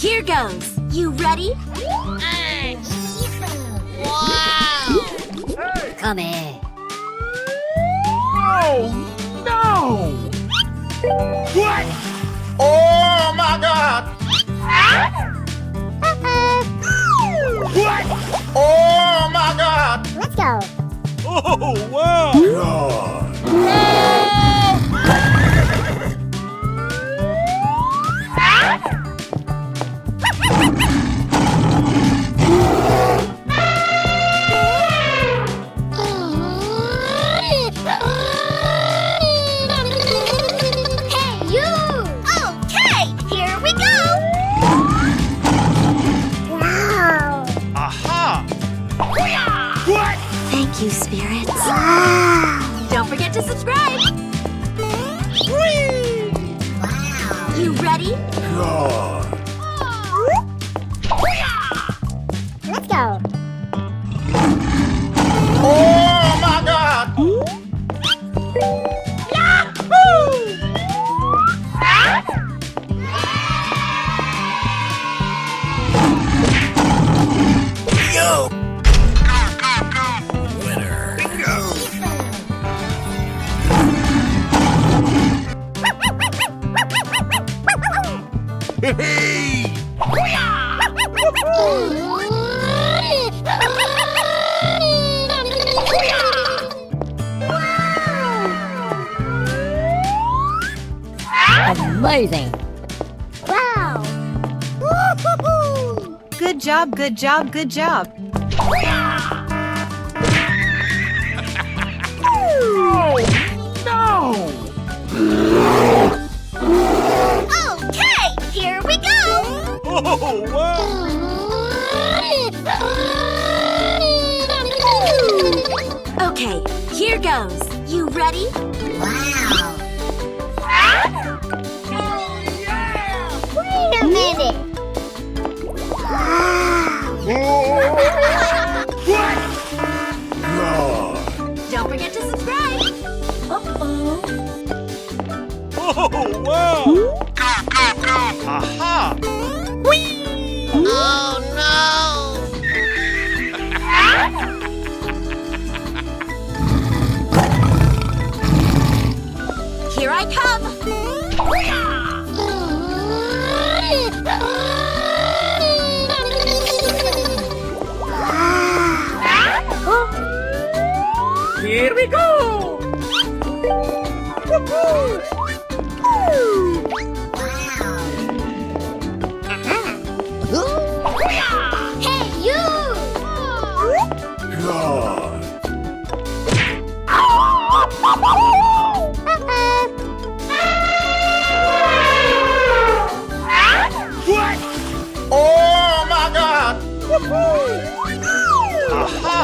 here goes. You ready? Wow! Come here. Oh, no! What? Oh my God! What? Oh my God! Let's go. Oh, wow! Hey, you! Okay, here we go. Wow! Aha! What? Thank you, spirits. Wow! Don't forget to subscribe. You ready? Let's go. Oh my God! Yo! Winner! Bingo! Hey! Amazing! Wow! Woo-hoo-hoo! Good job, good job, good job. Oh, no! Okay, here we go. Oh, wow! Okay, here goes. You ready? Wow! Wait a minute! What? Don't forget to subscribe. Uh-oh. Oh, wow! Aha! Oh no! Here I come. Here we go! Hey, you! What? Oh my God! Aha!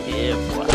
Yeah, boy.